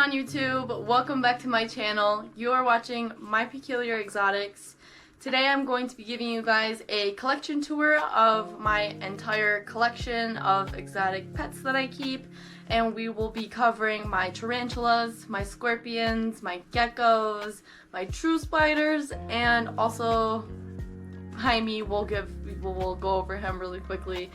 on YouTube? Welcome back to my channel. You are watching My Peculiar Exotics. Today I'm going to be giving you guys a collection tour of my entire collection of exotic pets that I keep, and we will be covering my tarantulas, my scorpions, my geckos, my true spiders, and also Jaime. We'll go over him really quickly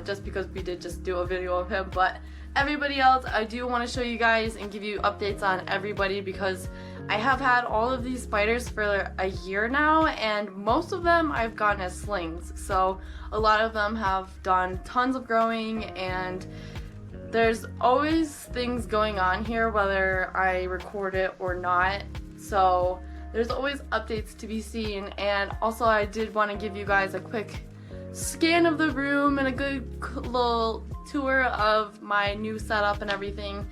just because we did just do a video of him, but everybody else I do want to show you guys and give you updates on everybody because I have had all of these spiders for a year now, and most of them I've gotten as slings, so a lot of them have done tons of growing, and there's always things going on here whether I record it or not, so there's always updates to be seen. And also I did want to give you guys a quick scan of the room and a good little tour of my new setup and everything.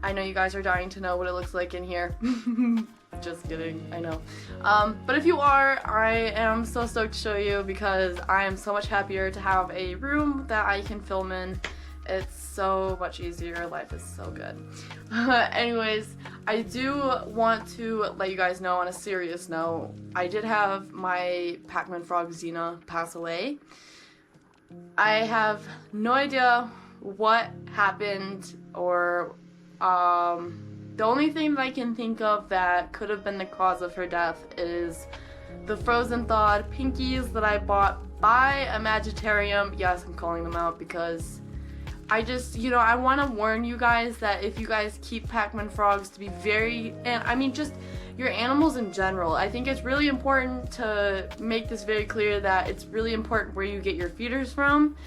I know you guys are dying to know what it looks like in here. Just kidding, I know. But if you are, I am so stoked to show you because I am so much happier to have a room that I can film in. It's so much easier. Life is so good. Anyways, I do want to let you guys know on a serious note, I did have my Pac-Man frog Xena pass away. I have no idea what happened, or the only thing that I can think of that could have been the cause of her death is the frozen thawed pinkies that I bought by Imagitarium. Yes, I'm calling them out because I just, I want to warn you guys that if you guys keep Pac-Man frogs, to be very, and I mean just your animals in general, I think it's really important to make this very clear that it's really important where you get your feeders from.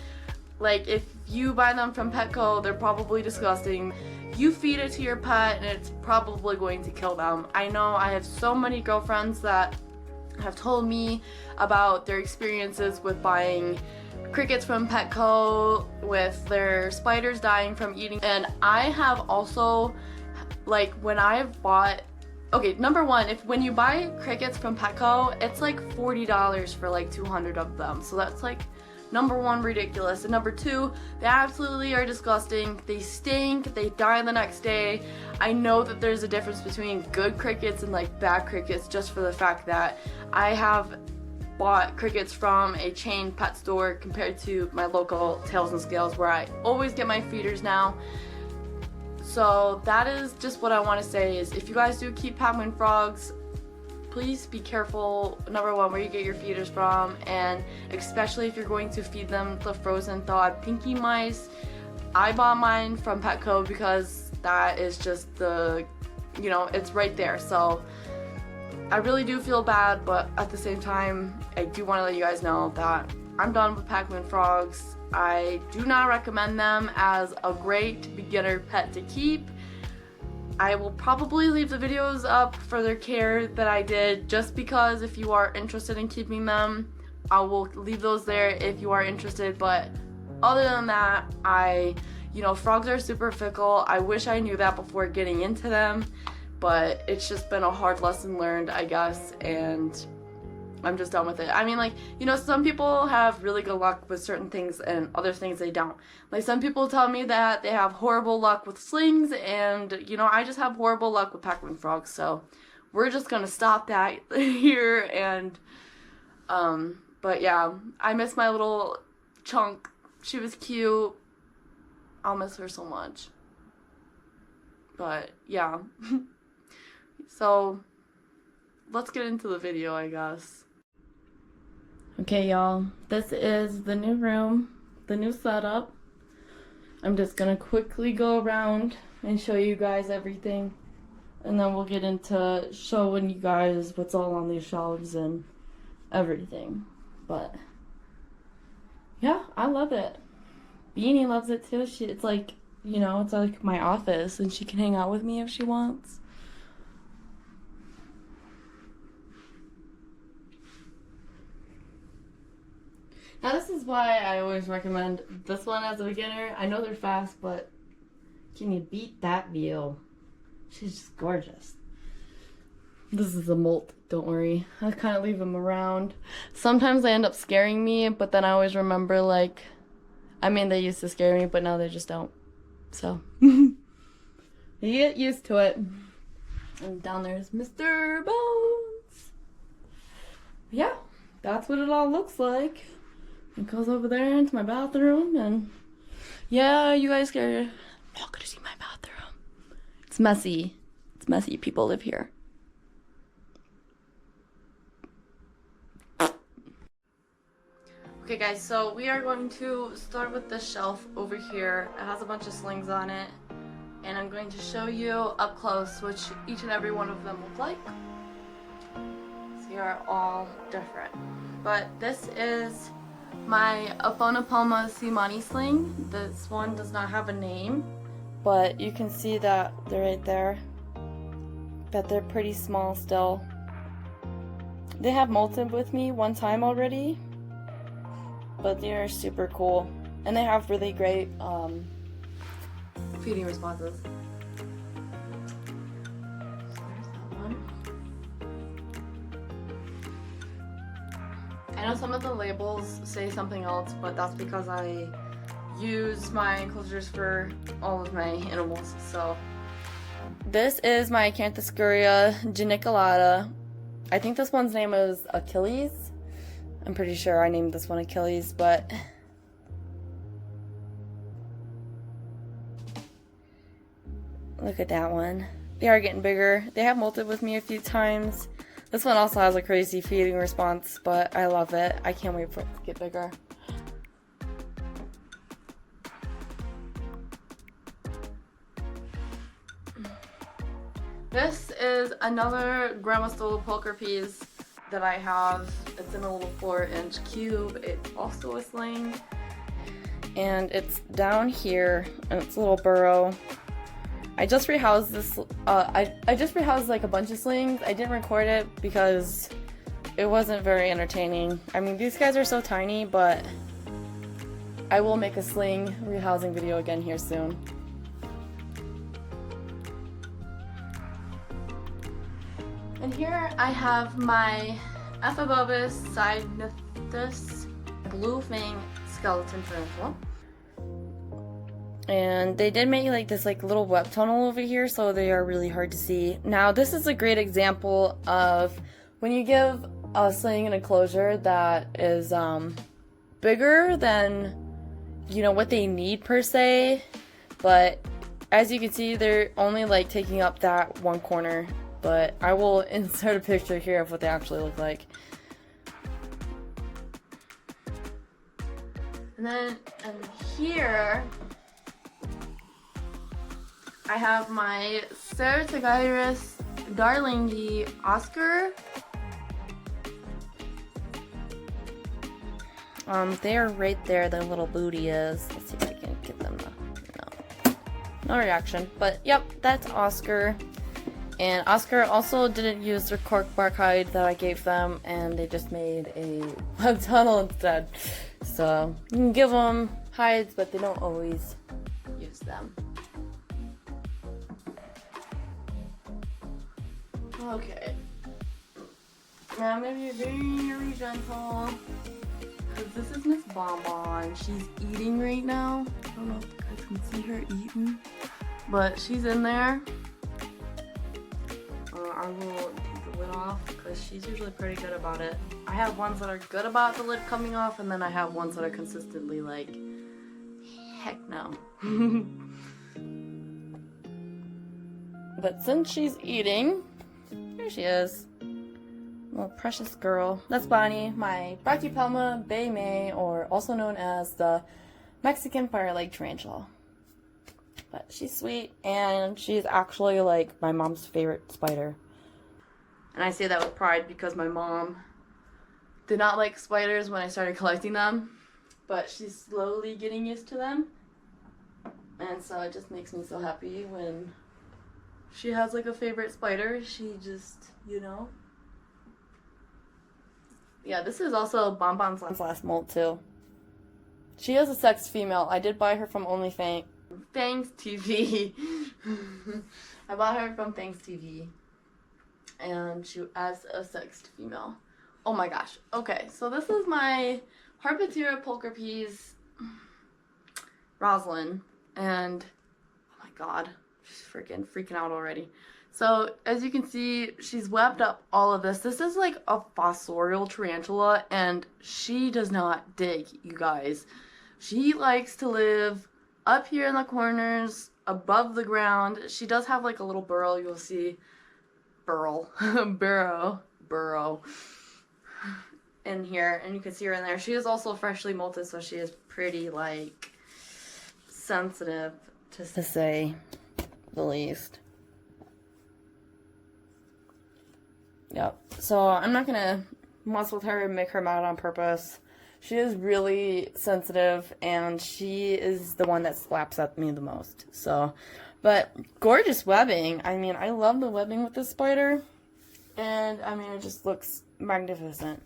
Like, if you buy them from Petco, they're probably disgusting. You feed it to your pet and it's probably going to kill them. I know I have so many girlfriends that have told me about their experiences with buying crickets from Petco, with their spiders dying from eating. And I have also, like, when I've bought, okay, number one, when you buy crickets from Petco, it's like $40 for like 200 of them. So that's like, number one, ridiculous. And number two, they absolutely are disgusting. They stink, they die the next day. I know that there's a difference between good crickets and like bad crickets just for the fact that I have bought crickets from a chain pet store compared to my local Tails and Scales where I always get my feeders now. So that is just what I want to say is if you guys do keep Pac-Man frogs, please be careful, number one, where you get your feeders from, and especially if you're going to feed them the frozen thawed pinky mice. I bought mine from Petco because that is just the, it's right there. So I really do feel bad, but at the same time, I do want to let you guys know that I'm done with Pac-Man frogs. I do not recommend them as a great beginner pet to keep. I will probably leave the videos up for their care that I did just because if you are interested in keeping them, I will leave those there if you are interested. But other than that, frogs are super fickle. I wish I knew that before getting into them, but it's just been a hard lesson learned, I guess, and I'm just done with it. I mean, like, some people have really good luck with certain things and other things they don't. Like, some people tell me that they have horrible luck with slings, and, I just have horrible luck with Pac-Man frogs, so we're just gonna stop that here, and, but yeah, I miss my little chunk. She was cute. I'll miss her so much. But, yeah. So, let's get into the video, I guess. Okay, y'all, this is the new room, the new setup. I'm just gonna quickly go around and show you guys everything, and then we'll get into showing you guys what's all on these shelves and everything. But yeah, I love it. Beanie loves it too. It's like, it's like my office, and she can hang out with me if she wants. Now this is why I always recommend this one as a beginner. I know they're fast, but can you beat that view? She's just gorgeous. This is a molt, don't worry. I kind of leave them around. Sometimes they end up scaring me, but then I always remember, like, they used to scare me, but now they just don't. So, You get used to it. And down there's Mr. Bones. Yeah, that's what it all looks like. It goes over there into my bathroom, and yeah, you guys are not gonna see my bathroom. It's messy. It's messy. People live here. Okay guys, so we are going to start with this shelf over here. It has a bunch of slings on it, and I'm going to show you up close which each and every one of them look like. So they are all different. But this is my Aphonopelma Simani sling. This one does not have a name, but you can see that they're right there. But they're pretty small still. They have molted with me one time already, but they are super cool, and they have really great feeding responses. So there's that one. I know some of the labels say something else, but that's because I use my enclosures for all of my animals. So this is my Acanthoscuria geniculata. I think this one's name is Achilles. I'm pretty sure I named this one Achilles, but look at that one. They are getting bigger. They have molted with me a few times. This one also has a crazy feeding response, but I love it. I can't wait for it to get bigger. This is another Grandma Stole poker piece that I have. It's in a little 4-inch cube. It's also a sling, and it's down here in its little burrow. I just rehoused this. I just rehoused like a bunch of slings. I didn't record it because it wasn't very entertaining. I mean, these guys are so tiny, but I will make a sling rehousing video again here soon. And here I have my Ephebobus cynithus blue-fang skeleton tarantula. And they did make like this little web tunnel over here, so they are really hard to see. Now this is a great example of when you give a sling an enclosure that is bigger than what they need per se, but as you can see they're only like taking up that one corner. But I will insert a picture here of what they actually look like. And then here I have my Ceratogyrus darlingi Oscar. They are right there, their little booty is. Let's see if I can get them to, no reaction. But yep, that's Oscar. And Oscar also didn't use their cork bark hide that I gave them, and they just made a web tunnel instead. So you can give them hides, but they don't always use them. Okay. Now I'm gonna be very gentle, because this is Miss Bonbon. She's eating right now. I don't know if you guys can see her eating, but she's in there. I will take the lid off because she's usually pretty good about it. I have ones that are good about the lid coming off, and then I have ones that are consistently like, heck no. But since she's eating, here she is. Little precious girl. That's Bonnie, my Brachypelma Bay May, or also known as the Mexican fire-leg tarantula. But she's sweet, and she's actually like my mom's favorite spider. And I say that with pride because my mom did not like spiders when I started collecting them, but she's slowly getting used to them. And so it just makes me so happy when she has like a favorite spider. She just, Yeah, this is also Bonbon's last molt too. She is a sexed female. I did buy her from OnlyFans TV. I bought her from Fangs TV, and she as a sexed female. Oh my gosh. Okay, so this is my Harpatira pulchripes Rosalind, and oh my god, She's freaking out already. So, as you can see, she's webbed up all of this. This is like a fossorial tarantula, and she does not dig, you guys. She likes to live up here in the corners, above the ground. She does have like a little burrow, you'll see. Burrow. Burrow. In here, and you can see her in there. She is also freshly molted, so she is pretty, like, sensitive, to say the least. Yep. So I'm not gonna mess with her and make her mad on purpose. She is really sensitive, and she is the one that slaps at me the most. So, but gorgeous webbing. I mean, I love the webbing with this spider, and I mean, it just looks magnificent.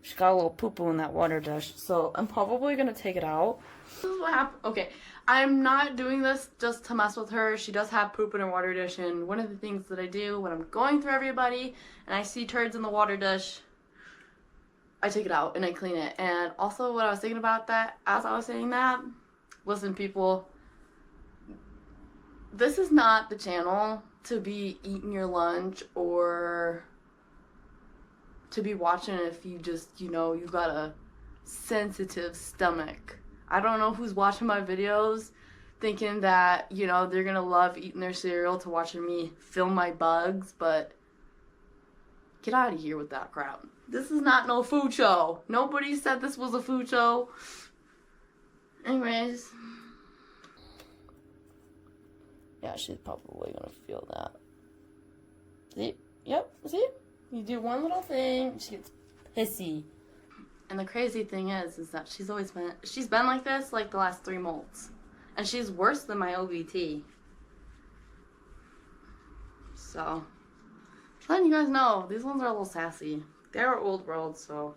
She got a little poo-poo in that water dish, so I'm probably gonna take it out. This is what happened. Okay, I'm not doing this just to mess with her. She does have poop in her water dish, and one of the things that I do when I'm going through everybody and I see turds in the water dish, I take it out and I clean it. And also, what I was thinking about that, as I was saying that, listen, people, this is not the channel to be eating your lunch or to be watching if you just, you know, you got a sensitive stomach. I don't know who's watching my videos thinking that, you know, they're gonna love eating their cereal to watching me film my bugs, but get out of here with that crap. This is not no food show. Nobody said this was a food show. Anyways. Yeah, she's probably gonna feel that. See? Yep, see? You do one little thing, she gets pissy. And the crazy thing is that she's been like this like the last 3 molts. And she's worse than my OBT. So, just letting you guys know, these ones are a little sassy. They're old world, so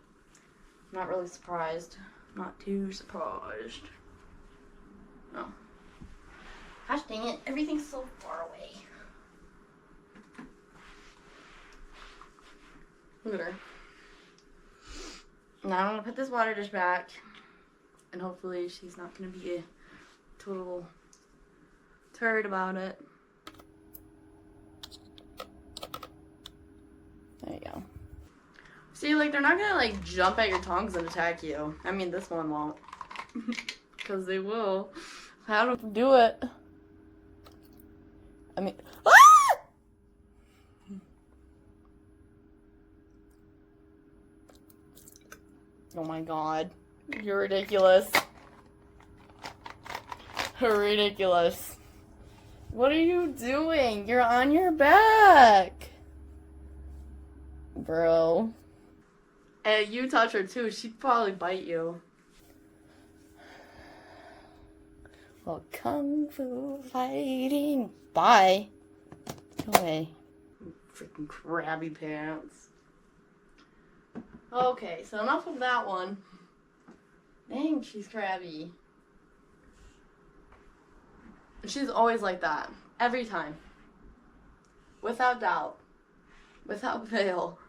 I'm not really surprised. Not too surprised. No. Gosh dang it, everything's so far away. Look at her. Now I'm gonna put this water dish back, and hopefully she's not gonna be a total turd about it. There you go. See, like, they're not gonna, like, jump at your tongues and attack you. I mean, this one won't. Because they will. How do you do it? I mean, ah! Oh my god. You're ridiculous. Ridiculous. What are you doing? You're on your back. Bro. And you touch her too, she'd probably bite you. Well, kung fu fighting. Bye. Go away. Freaking crabby pants. Okay, so enough of that one. Dang, she's crabby. She's always like that. Every time. Without doubt. Without fail.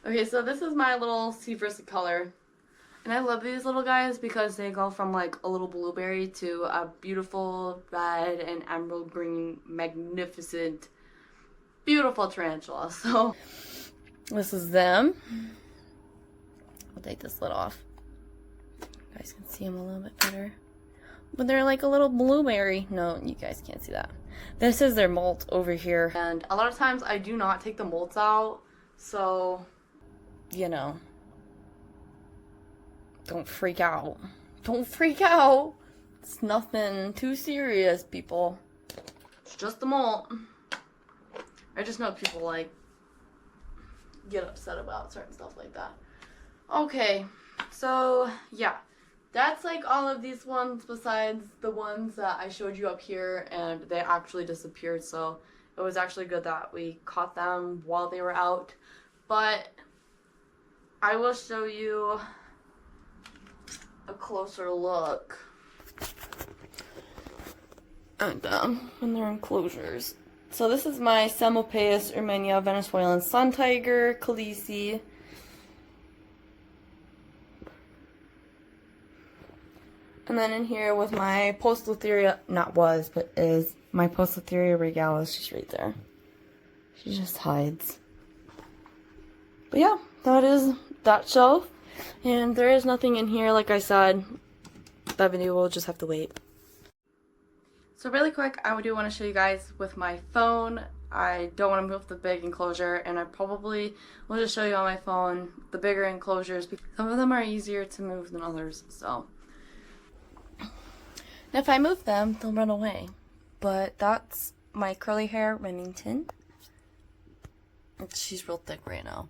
Okay, so this is my little sea versa color. And I love these little guys because they go from like a little blueberry to a beautiful red and emerald green, magnificent, beautiful tarantula. So this is them. I'll take this lid off. You guys can see them a little bit better. But they're like a little blueberry. No, you guys can't see that. This is their molt over here. And a lot of times I do not take the molts out. So, you know, don't freak out. Don't freak out. It's nothing too serious, people. It's just the molt. I just know people like get upset about certain stuff like that. Okay, so yeah, that's like all of these ones besides the ones that I showed you up here, and they actually disappeared, so it was actually good that we caught them while they were out. But I will show you a closer look at them when they're enclosures. So this is my Semopeus urmenia Venezuelan sun tiger, Khaleesi. And then in here with my Poecilotheria, not was, but is my Poecilotheria regalis. She's right there. She just hides. But yeah, that is that shelf. And there is nothing in here, like I said. That video will just have to wait. So really quick, I do want to show you guys with my phone. I don't want to move the big enclosure, and I probably will just show you on my phone the bigger enclosures, because some of them are easier to move than others. So if I move them, they'll run away. But that's my curly hair Remington. She's real thick right now,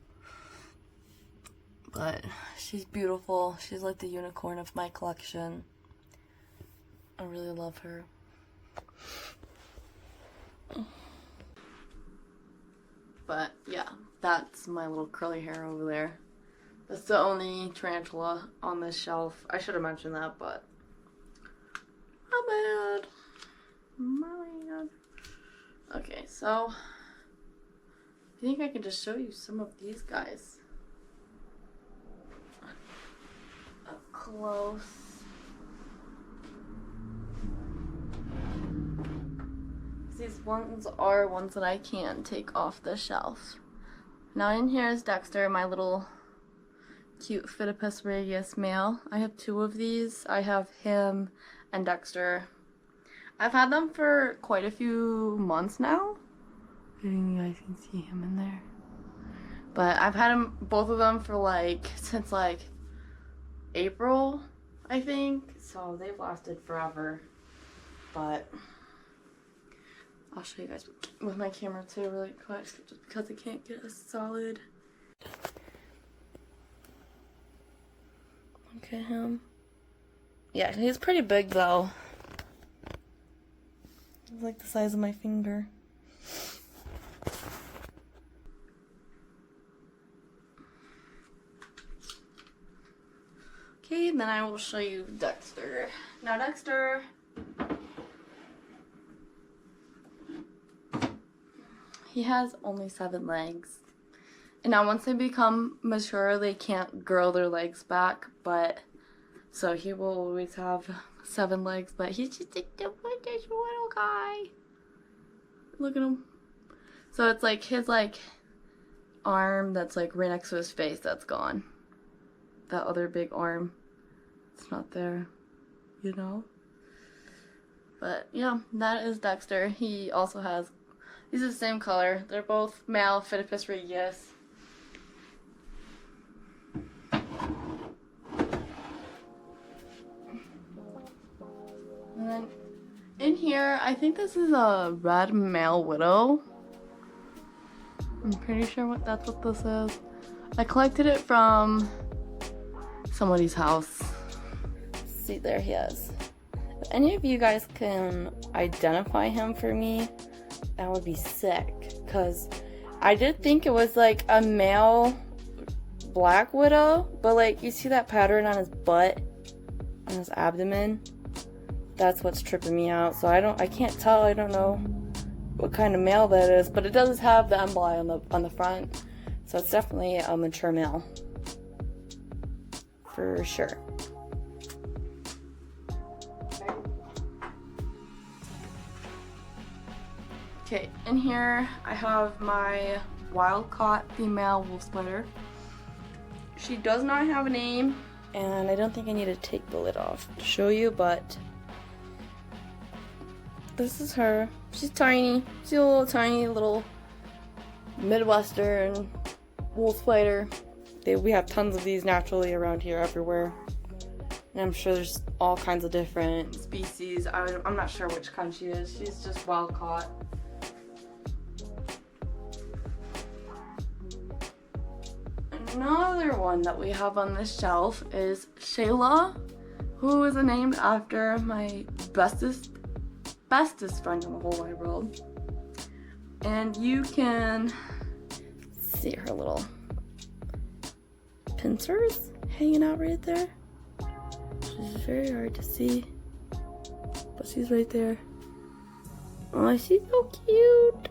but she's beautiful. She's like the unicorn of my collection. I really love her. But yeah, that's my little curly hair over there. That's the only tarantula on this shelf. I should have mentioned that, but my bad. My bad. Okay, so I think I can just show you some of these guys up close. These ones are ones that I can take off the shelf. Now in here is Dexter, my little cute Phidippus regius male. I have two of these. I have him and Dexter. I've had them for quite a few months now. I think you guys can see him in there. But I've had them, both of them, for since April, I think. So they've lasted forever. But I'll show you guys with my camera too really quick, just because I can't get a solid look at him. Yeah, he's pretty big though. He's like the size of my finger. Okay, then I will show you Dexter. Now Dexter, he has only 7 legs. And now once they become mature, they can't grow their legs back, but so he will always have 7 legs, but he's just like the little guy. Look at him. So it's like his arm that's right next to his face that's gone. That other big arm, it's not there, you know? But yeah, that is Dexter. He also has, these are the same color. They're both male Phidippus regius. And then in here, I think this is a red male widow. I'm pretty sure that's what this is. I collected it from somebody's house. See, there he is. If any of you guys can identify him for me, that would be sick. Because I did think it was a male black widow, but you see that pattern on his butt, on his abdomen? That's what's tripping me out. So I can't tell. I don't know what kind of male that is, but it does have the emboli on the front, so it's definitely a mature male for sure. Okay, in here I have my wild-caught female wolf spider. She does not have a name, and I don't think I need to take the lid off to show you, but this is her. She's tiny. She's a little tiny little Midwestern wolf spider. We have tons of these naturally around here everywhere. And I'm sure there's all kinds of different species. I'm not sure which kind she is. She's just wild caught. Another one that we have on this shelf is Shayla, who is named after my bestest friend in the whole wide world. And you can see her little pincers hanging out right there. She's very hard to see, but she's right there. Oh, she's so cute.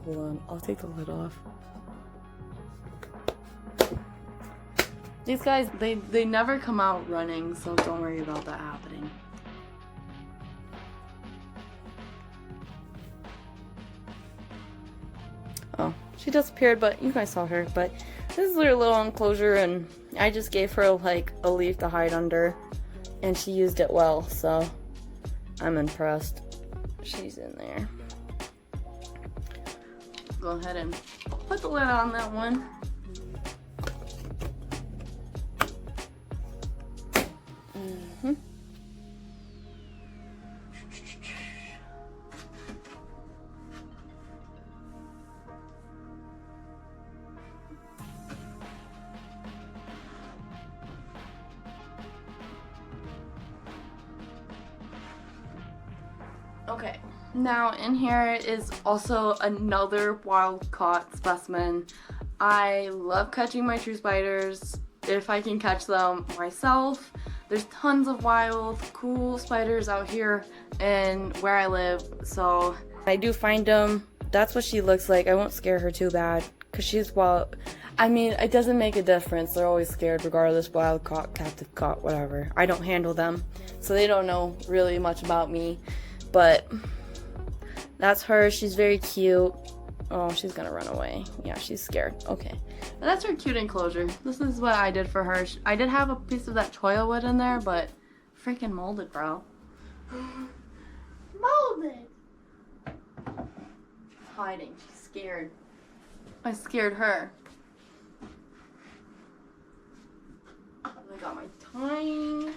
Hold on, I'll take the lid off. These guys, they never come out running, so don't worry about that happening. She disappeared, but you guys saw her. But this is her little enclosure, and I just gave her like a leaf to hide under, and she used it well, so I'm impressed. She's in there. Go ahead and put the lid on that one. Okay, now in here is also another wild caught specimen. I love catching my true spiders if I can catch them myself. There's tons of wild, cool spiders out here and where I live, so I do find them. That's what she looks like. I won't scare her too bad because she's wild. I mean, it doesn't make a difference. They're always scared regardless, wild caught, captive caught, whatever. I don't handle them, so they don't know really much about me. But that's her. She's very cute. Oh, she's gonna run away. Yeah, she's scared. Okay. And that's her cute enclosure. This is what I did for her. I did have a piece of that cholla wood in there, but freaking molded, bro. Molded! She's hiding. She's scared. I scared her. I got my tiny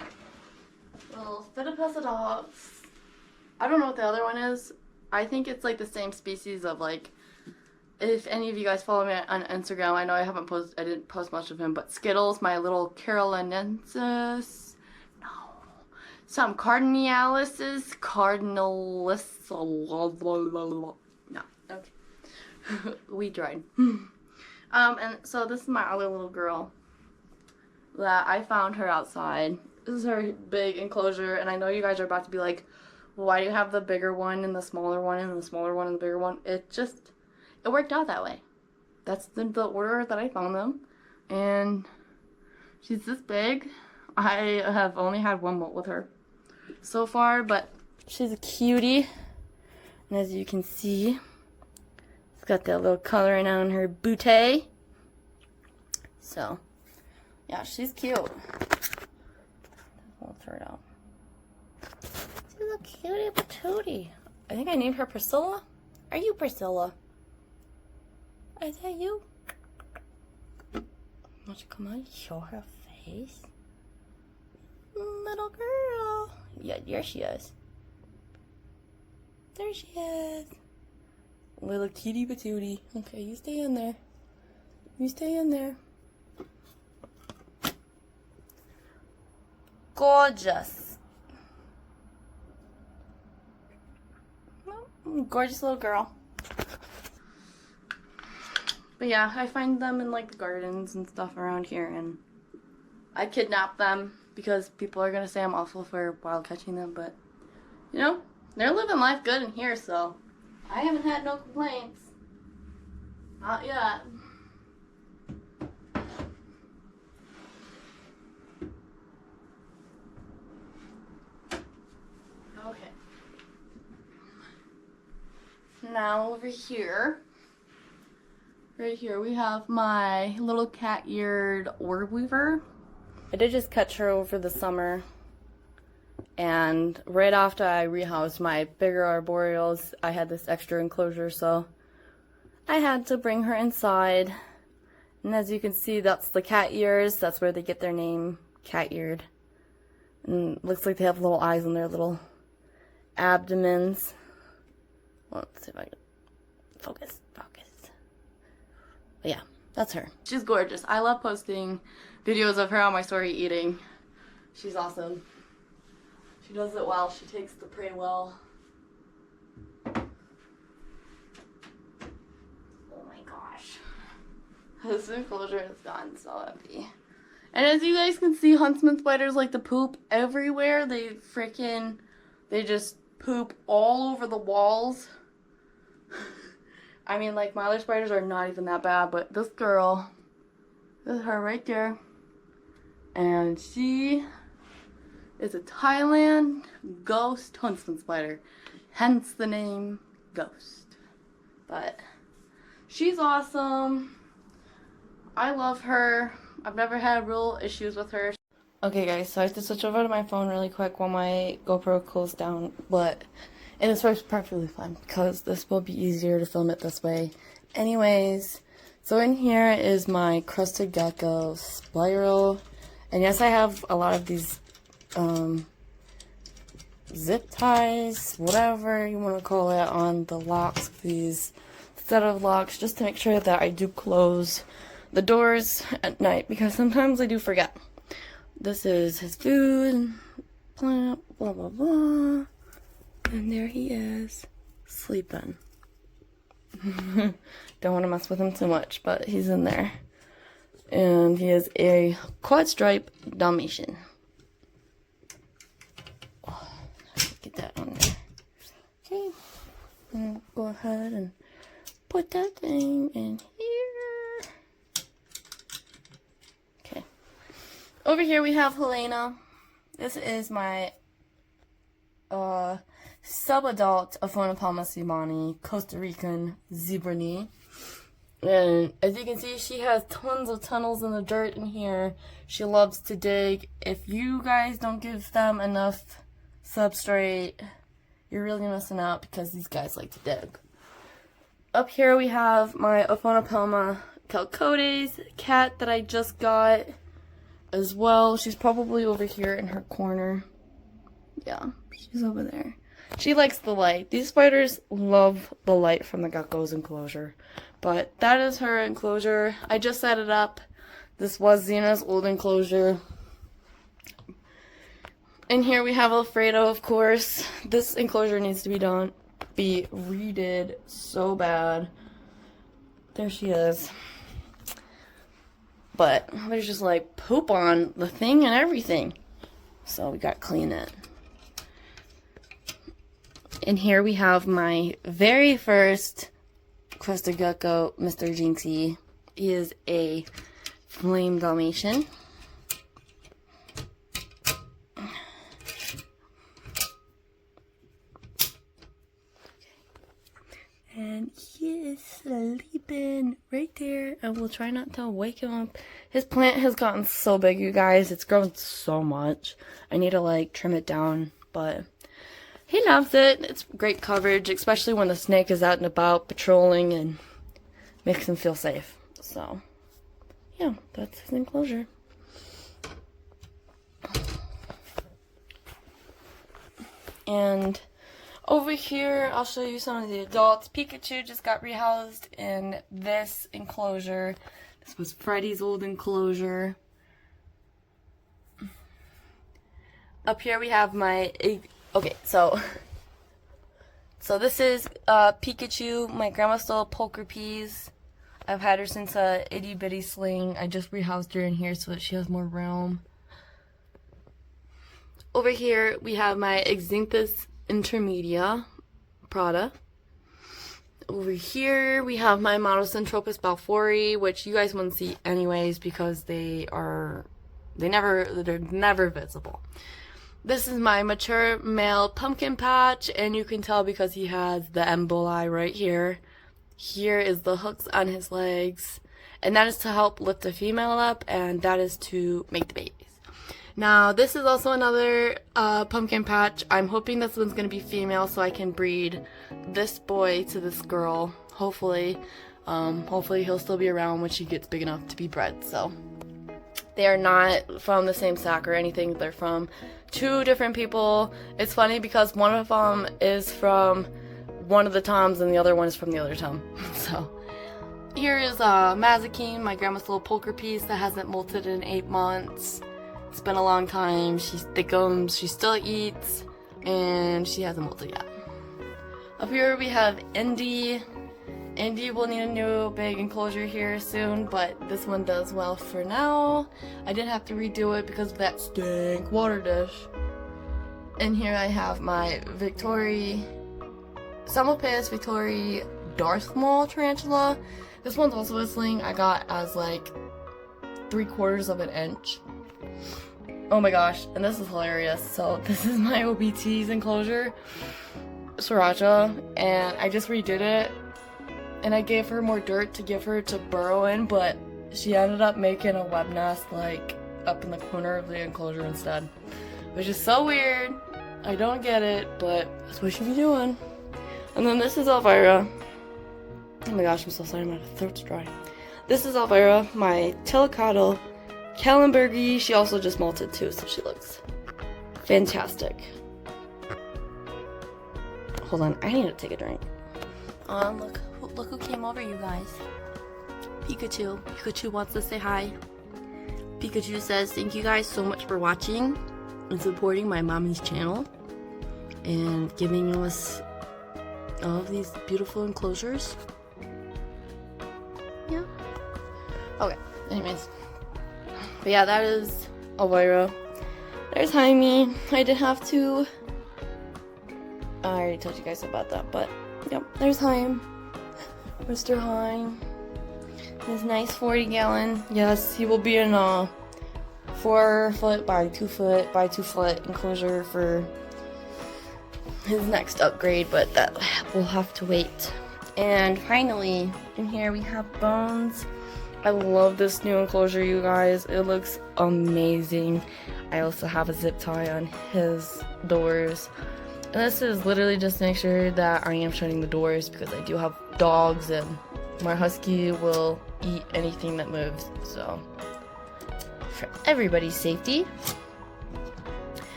little Phidippus of dogs. I don't know what the other one is. I think it's like the same species of like, if any of you guys follow me on Instagram, I know I didn't post much of him, but Skittles, my little Carolinensis, no, some Cardinalis, no, okay, we tried. And so this is my other little girl that I found her outside. This is her big enclosure, and I know you guys are about to be like, why do you have the bigger one and the smaller one and the smaller one and the bigger one? It worked out that way. That's the order that I found them. And she's this big. I have only had one molt with her so far, but she's a cutie. And as you can see, it's got that little coloring on her bootay. So, yeah, she's cute. We'll throw it out. She's a cutie patootie. I think I named her Priscilla. Are you Priscilla? Is that you? Why don't you come on, show her face? Little girl. Yeah, there she is. There she is. Little kitty patootie. Okay, you stay in there. You stay in there. Gorgeous. Gorgeous little girl. But yeah, I find them in like the gardens and stuff around here, and I kidnap them because people are gonna say I'm awful for wild catching them, but you know, they're living life good in here, so I haven't had no complaints. Not yet. Okay. Now over here, right here, we have my little cat-eared orb weaver. I did just catch her over the summer, and right after I rehoused my bigger arboreals, I had this extra enclosure, so I had to bring her inside. And as you can see, that's the cat ears. That's where they get their name, cat-eared. And it looks like they have little eyes on their little abdomens. Well, let's see if I can focus. But yeah, that's her. She's gorgeous. I love posting videos of her on my story eating. She's awesome. She does it well. She takes the prey well. Oh my gosh. This enclosure has gotten so empty. And as you guys can see, huntsman spiders like to poop everywhere. They just poop all over the walls. I mean, like, my other spiders are not even that bad, but this girl, this is her right there. And she is a Thailand ghost huntsman spider. Hence the name Ghost. But She's awesome. I love her. I've never had real issues with her. Okay guys, so I have to switch over to my phone really quick while my GoPro cools down, and this works perfectly fine because this will be easier to film it this way. Anyways, so in here is my crested gecko spiral, and yes, I have a lot of these zip ties, whatever you want to call it, on the locks, these set of locks, just to make sure that I do close the doors at night, because sometimes I do forget. This is his food, plant, blah blah blah, and there he is, sleeping. Don't want to mess with him too much, but he's in there. And he is a quad stripe Dalmatian. Oh, get that on there. Okay, and go ahead and put that thing in here. Okay. Over here we have Helena. This is my sub-adult Aphonopelma simani, Costa Rican zebra knee. And as you can see, she has tons of tunnels in the dirt in here. She loves to dig. If you guys don't give them enough substrate, you're really missing out, because these guys like to dig. Up here we have my Aphonopelma calcodes cat that I just got as well. She's probably over here in her corner. Yeah, she's over there. She likes the light. These spiders love the light from the gecko's enclosure. But that is her enclosure. I just set it up. This was Xena's old enclosure. In here we have Alfredo, of course. This enclosure needs to be redid so bad. There she is. But there's just like poop on the thing and everything. So we got to clean it. And here we have my very first crested gecko, Mr. Jinxie. He is a flame Dalmatian. And he is sleeping right there. I will try not to wake him up. His plant has gotten so big, you guys. It's grown so much. I need to like trim it down, but he loves it. It's great coverage, especially when the snake is out and about patrolling, and makes him feel safe. So, yeah, that's his enclosure. And over here, I'll show you some of the adults. Pikachu just got rehoused in this enclosure. This was Freddy's old enclosure. Up here we have my... Okay, so this is Pikachu. My grandma stole poker peas. I've had her since a itty bitty Sling. I just rehoused her in here so that she has more room. Over here we have my Exinthus intermedia Prada. Over here we have my Monocenthropus balfouri, which you guys wouldn't see anyways because they're never visible. This is my mature male pumpkin patch, and you can tell because he has the emboli right here. Here is the hooks on his legs, and that is to help lift the female up, and that is to make the babies. Now, this is also another pumpkin patch. I'm hoping this one's going to be female so I can breed this boy to this girl, hopefully. Hopefully he'll still be around when she gets big enough to be bred, so. They are not from the same sack or anything. They're from two different people. It's funny because one of them is from one of the toms and the other one is from the other tom. So here is Mazikeen, my grandma's little poker piece that hasn't molted in 8 months. It's been a long time. She's thickums, she still eats, and she hasn't molted yet. Up here we have Indy. Indy will need a new big enclosure here soon, but this one does well for now. I did have to redo it because of that stink water dish. And here I have my Samopus Victorii Darth tarantula. This one's also a Sling. I got as like 3/4 of an inch. Oh my gosh, and this is hilarious. So this is my OBT's enclosure, Sriracha, and I just redid it. and I gave her more dirt to give her to burrow in, but she ended up making a web nest like up in the corner of the enclosure instead, which is so weird. I don't get it, but that's what she be doing. And then this is Elvira. Oh my gosh, I'm so sorry, my throat's dry. This is Elvira, my Telecatl Kallenbergie. She also just molted too, so she looks fantastic. Hold on, I need to take a drink. Look who came over, you guys. Pikachu. Pikachu wants to say hi. Pikachu says, thank you guys so much for watching and supporting my mommy's channel and giving us all of these beautiful enclosures. Yeah. Okay, anyways. But yeah, that is Elvira. There's Jaime. I did have to... I already told you guys about that, but yep, there's Jaime. Mr. Jaime. His nice 40-gallon. Yes, he will be in a 4-foot by 2-foot by 2-foot enclosure for his next upgrade, but that will have to wait. And finally, in here we have Bones. I love this new enclosure, you guys. It looks amazing. I also have a zip tie on his doors. And this is literally just to make sure that I am shutting the doors because I do have dogs and my husky will eat anything that moves. So, for everybody's safety.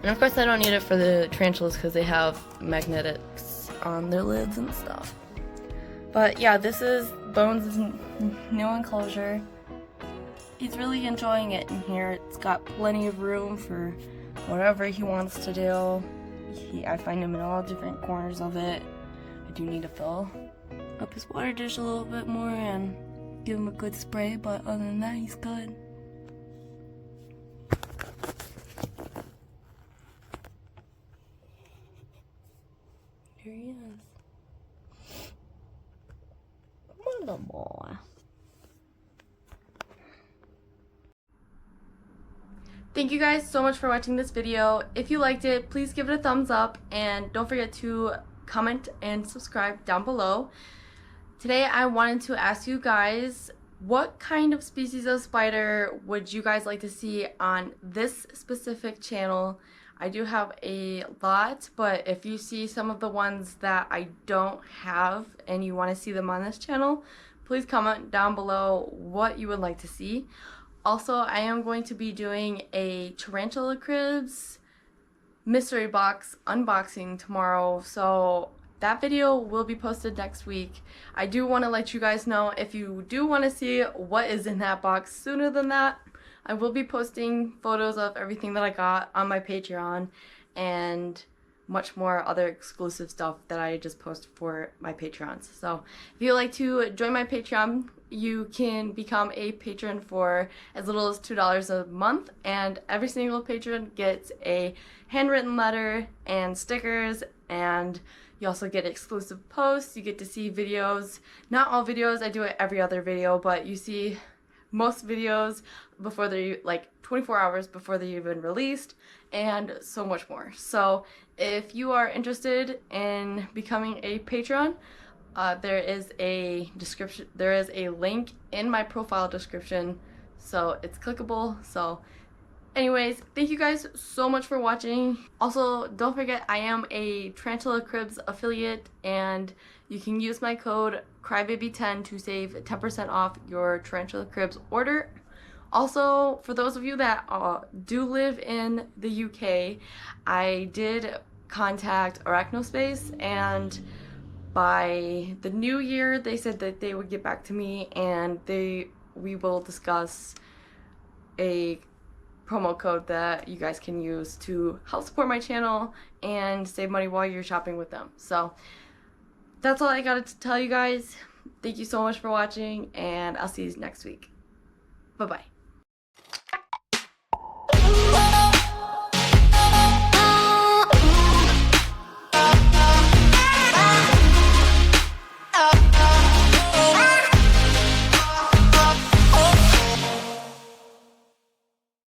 And of course I don't need it for the tarantulas because they have magnetics on their lids and stuff. But yeah, this is Bones' new enclosure. He's really enjoying it in here. It's got plenty of room for whatever he wants to do. I find him in all different corners of it. I do need to fill up his water dish a little bit more and give him a good spray, but other than that, he's good. Here he is. Little boy. Thank you guys so much for watching this video. If you liked it, please give it a thumbs up and don't forget to comment and subscribe down below. Today I wanted to ask you guys, what kind of species of spider would you guys like to see on this specific channel? I do have a lot, but if you see some of the ones that I don't have and you want to see them on this channel, please comment down below what you would like to see. Also, I am going to be doing a tarantula cribs mystery box unboxing tomorrow, so that video will be posted next week. I do want to let you guys know, if you do want to see what is in that box sooner than that, I will be posting photos of everything that I got on my Patreon and much more other exclusive stuff that I just post for my Patreons. So if you'd like to join my Patreon, you can become a patron for as little as $2 a month, and every single patron gets a handwritten letter and stickers, and you also get exclusive posts. You get to see videos. Not all videos, I do it every other video, but you see most videos before they're like 24 hours before they're even released, and so much more. So if you are interested in becoming a patron, there is a link in my profile description, so it's clickable. So anyways, thank you guys so much for watching. Also, don't forget I am a Tarantula Cribs affiliate, and you can use my code Crybaby10 to save 10% off your Tarantula Cribs order. Also, for those of you that do live in the UK, I did contact Arachnospace, and by the new year they said that they would get back to me, and we will discuss a promo code that you guys can use to help support my channel and save money while you're shopping with them. So that's all I got to tell you guys. Thank you so much for watching, and I'll see you next week. Bye bye.